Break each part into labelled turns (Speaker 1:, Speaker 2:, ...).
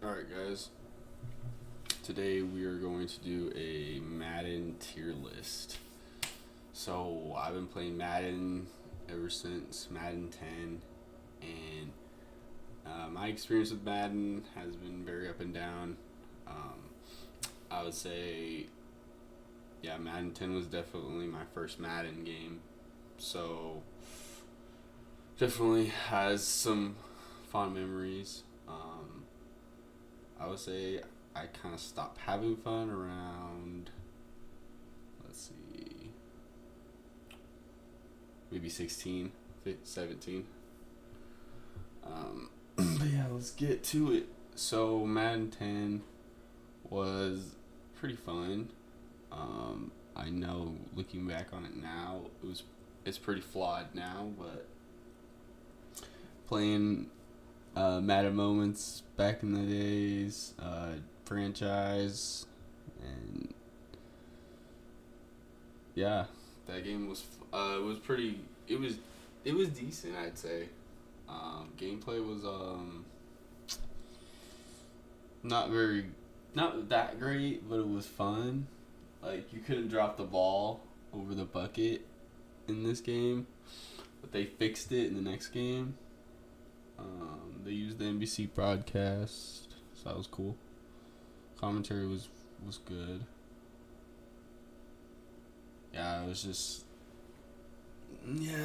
Speaker 1: Alright, guys. Today we are going to do a Madden tier list. So, I've been playing Madden ever since Madden 10, and my experience with Madden has been very up and down. I would say, Madden 10 was definitely my first Madden game. So, definitely has some fond memories. I would say I kind of stopped having fun around, let's see, maybe 16, 17. But yeah, let's get to it. So Madden 10 was pretty fun. I know looking back on it now, it's pretty flawed now, but playing Madden moments back in the days, franchise, and yeah, that game was it was decent, I'd say. Gameplay was not that great, but it was fun. Like, you couldn't drop the ball over the bucket in this game, but they fixed it in the next game. They used the NBC broadcast, so that was cool. Commentary was good. Yeah, it was just,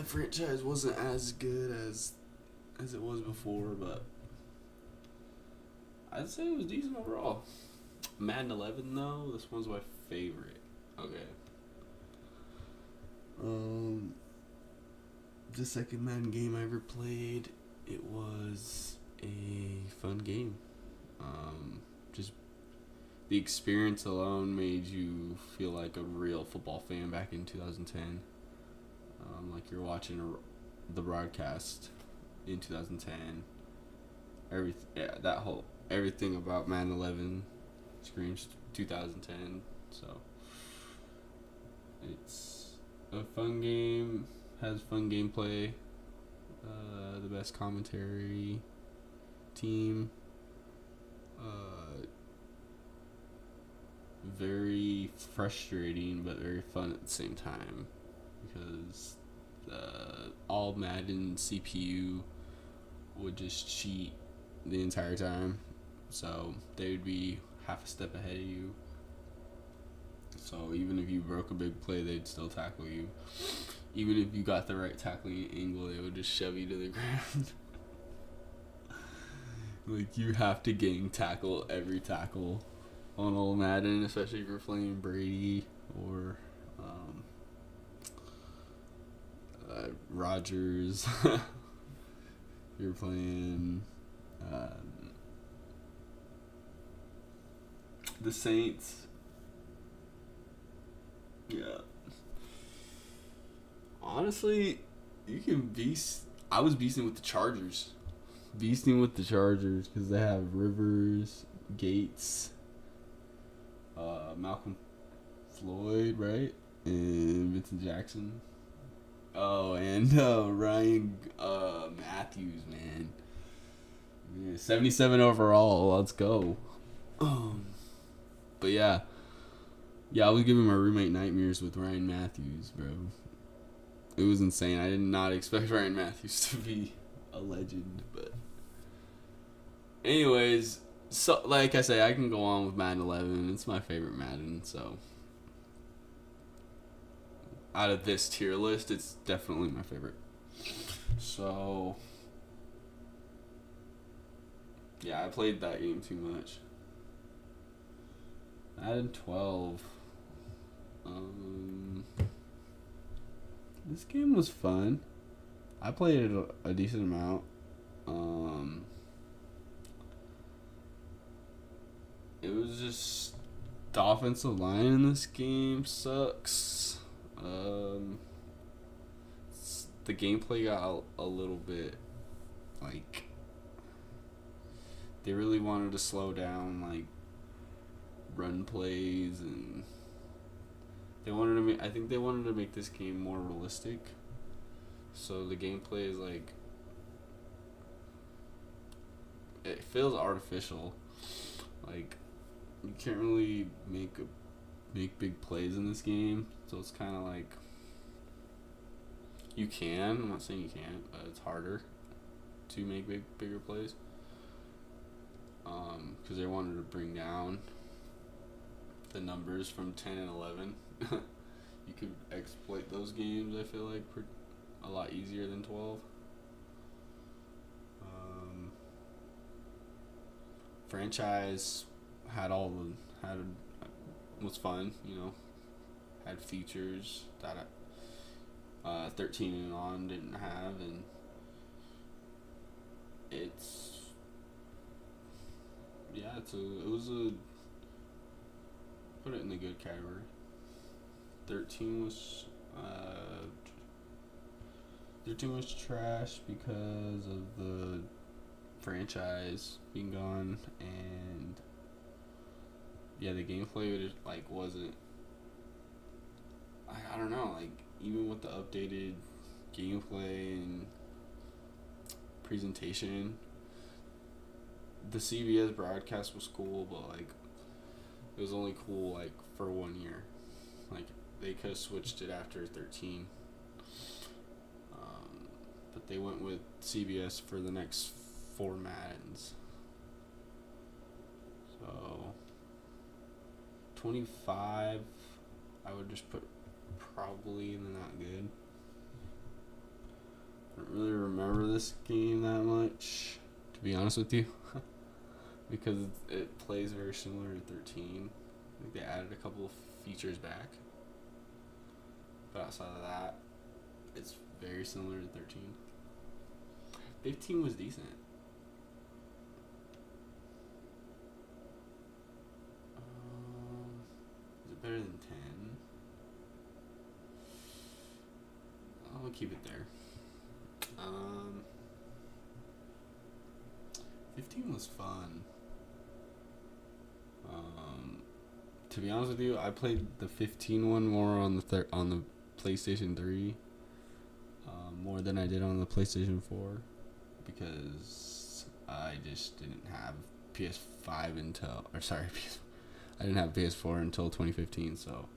Speaker 1: franchise wasn't as good as it was before, but I'd say it was decent overall. Madden 11 though, this one's my favorite. Okay. The second Madden game I ever played, it was a fun game. Just the experience alone made you feel like a real football fan back in 2010. Like you're watching the broadcast in 2010. Everything about Madden 11 screams 2010. So it's a fun game, has fun gameplay. The best commentary team. Very frustrating, but very fun at the same time, because all Madden CPU would just cheat the entire time, so they would be half a step ahead of you. So even if you broke a big play, they'd still tackle you. Even if you got the right tackling angle, they would just shove you to the ground. Like, you have to gang tackle every tackle on old Madden, especially if you're playing Brady or Rodgers. You're playing the Saints. Yeah. Honestly, you can beast. I was beasting with the Chargers. Because they have Rivers, Gates, Malcolm Floyd, right? And Vincent Jackson. Oh, and Ryan Matthews, man. Yeah, 77 overall. Let's go. But yeah. Yeah, I was giving my roommate nightmares with Ryan Matthews, bro. It was insane. I did not expect Ryan Matthews to be a legend, but anyways, so like I say, I can go on with Madden 11. It's my favorite Madden, so out of this tier list, it's definitely my favorite. So yeah, I played that game too much. Madden 12. This game was fun. I played it a decent amount. It was just the offensive line in this game sucks. The gameplay got a little bit, like, they really wanted to slow down, like, run plays, and I think they wanted to make this game more realistic. So the gameplay is like, it feels artificial. Like, you can't really make big plays in this game, so it's kind of like you can. I'm not saying you can't, but it's harder to make bigger plays. Because they wanted to bring down the numbers from 10 and 11. You could exploit those games, I feel like, a lot easier than 12. Franchise was fun, had features that 13 and on didn't have, and it was put it in the good category. 13 was trash because of the franchise being gone, and the gameplay wasn't. I don't know, even with the updated gameplay and presentation, the CBS broadcast was cool, but it was only cool for 1 year. They could have switched it after 13. But they went with CBS for the next 4 Maddens. So 25, I would just put probably in the not good. I don't really remember this game that much, to be honest with you, because it plays very similar to 13. I think they added a couple of features back, but outside of that, it's very similar to 13. 15 was decent. Is it better than 10? I'll keep it there. 15 was fun. To be honest with you, I played the 15 one more on the PlayStation 3, more than I did on the PlayStation 4, because I just didn't have PS5 I didn't have PS4 until 2015, so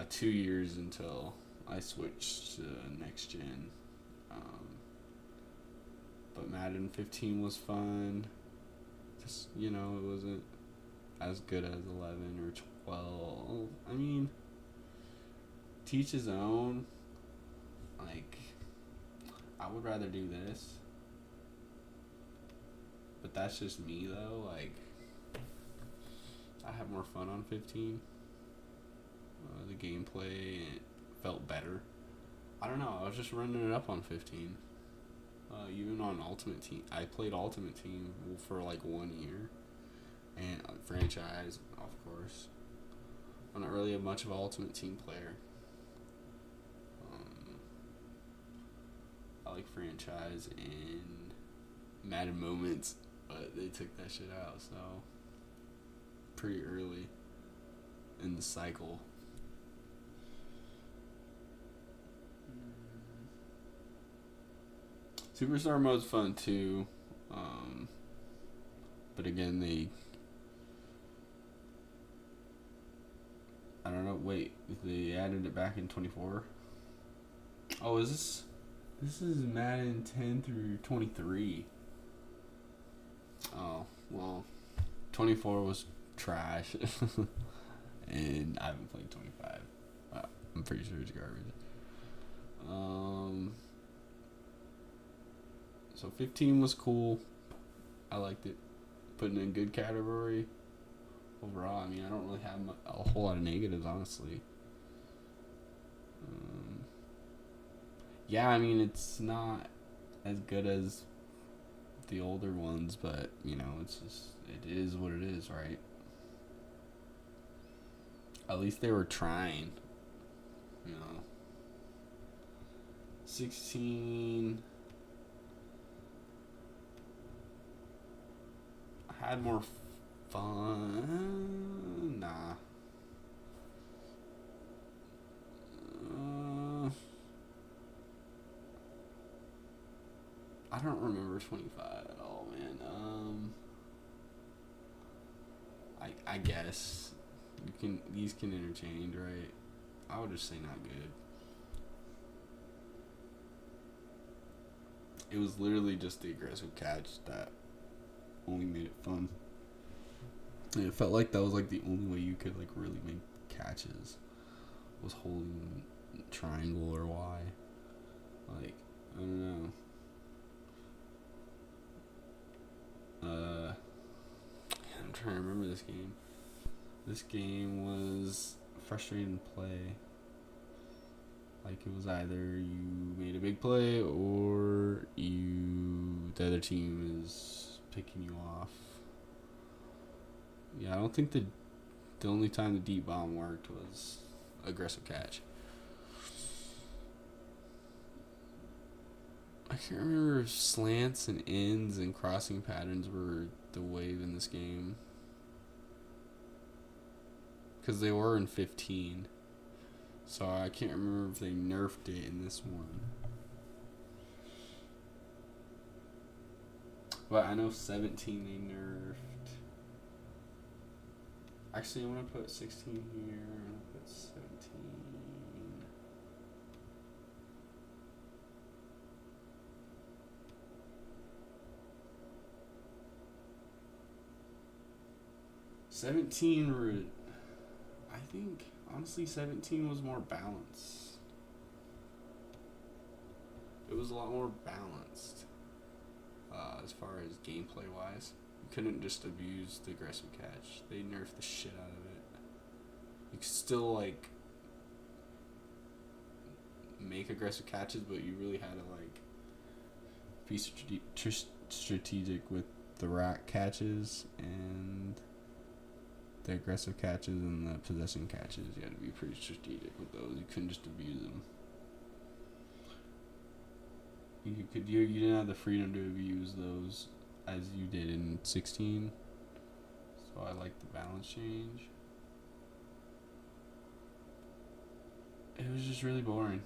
Speaker 1: 2 years until I switched to next gen. But Madden 15 was fun. Just, it wasn't as good as 11 or 12. I mean, to each his own. I would rather do this. But that's just me, though. I have more fun on 15. The gameplay felt better. I don't know. I was just running it up on 15. Even on Ultimate Team. I played Ultimate Team for 1 year. And franchise, of course. I'm not really much of an Ultimate Team player. I like franchise and Madden Moments, but they took that shit out, so pretty early in the cycle. Superstar mode's fun too, but again, I don't know. Wait, they added it back in 24. Oh, is this is Madden 10 through 23? Oh well, 24 was trash, and I haven't played 25. I'm pretty sure it's garbage. So 15 was cool. I liked it. Putting in good category. Overall, I mean, I don't really have a whole lot of negatives, honestly. I mean, it's not as good as the older ones, but, it is what it is, right? At least they were trying, 16... had more fun. Nah. I don't remember 25 at all, man. I guess these can interchange, right? I would just say not good. It was literally just the aggressive catch that only made it fun. And it felt like that was like the only way you could like really make catches was holding triangle or Y. Like, I don't know. I'm trying to remember this game. This game was frustrating to play. Like, it was either you made a big play or the other team is picking you off. Yeah, I don't think the only time the deep bomb worked was aggressive catch. I can't remember if slants and ins and crossing patterns were the wave in this game. Because they were in 15. So I can't remember if they nerfed it in this one. But I know 17 they nerfed. Actually, I'm going to put 16 here. I'm going to put 17. I think, honestly, 17 was more balanced. It was a lot more balanced as far as gameplay wise. You couldn't just abuse the aggressive catch. They nerfed the shit out of it. You could still, like, make aggressive catches, but you really had to, like, be strategic with the rack catches and the aggressive catches and the possession catches. You had to be pretty strategic with those. You couldn't just abuse them. You didn't have the freedom to abuse those as you did in 16. So I like the balance change. It was just really boring.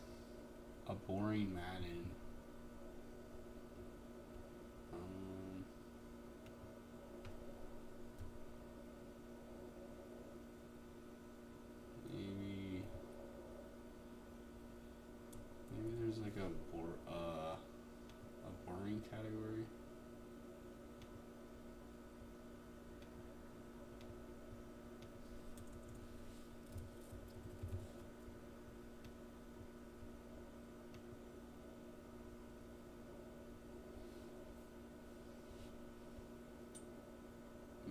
Speaker 1: A boring Madden. Maybe there's like a boring category.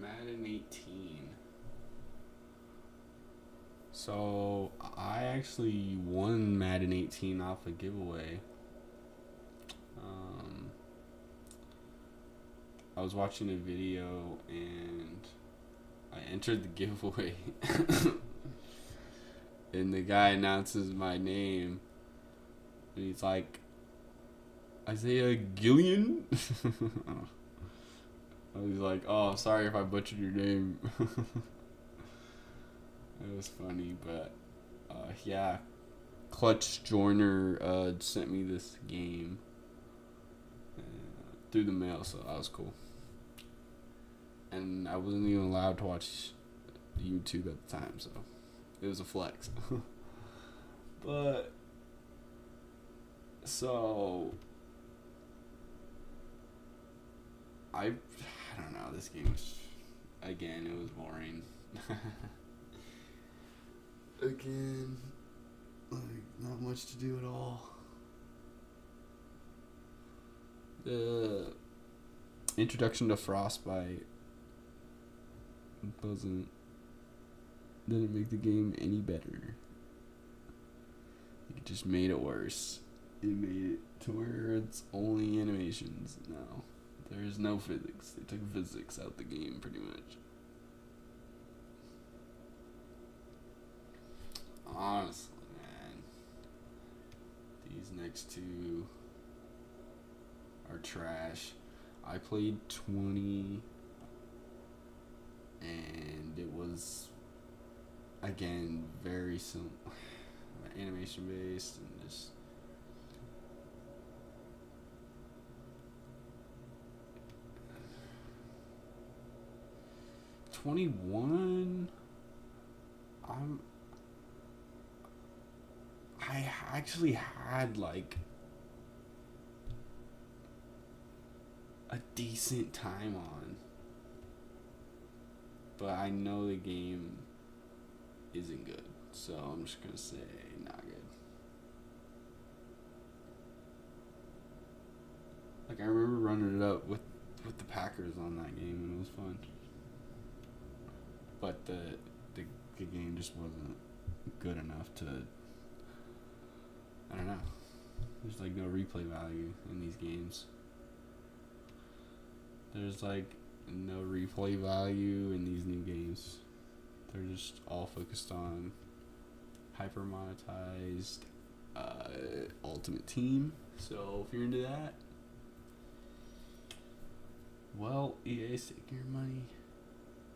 Speaker 1: Madden 18. So I actually won Madden 18 off a giveaway. I was watching a video and I entered the giveaway and the guy announces my name and he's like, Isaiah Gillian? I was like, oh, sorry if I butchered your name. It was funny, but yeah, Clutch Joyner sent me this game through the mail, so that was cool. And I wasn't even allowed to watch YouTube at the time, so it was a flex. But so I don't know. This game was, again, it was boring. Again, like, not much to do at all. The introduction to Frostbite didn't make the game any better. It just made it worse. It made it to where it's only animations now. There is no physics. They took physics out the game pretty much. Honestly, man, these next two are trash. I played 20 and it was, again, very simple, animation based and just 21. I actually had like a decent time on, but I know the game isn't good, so I'm just gonna say not good. Like I remember running it up with the Packers on that game, and it was fun. But the game just wasn't good enough to. I don't know. There's like no replay value in these games. There's like no replay value in these new games. They're just all focused on hyper monetized Ultimate Team. So if you're into that, well, EA's taking your money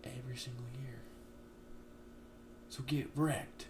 Speaker 1: every single year. So get wrecked.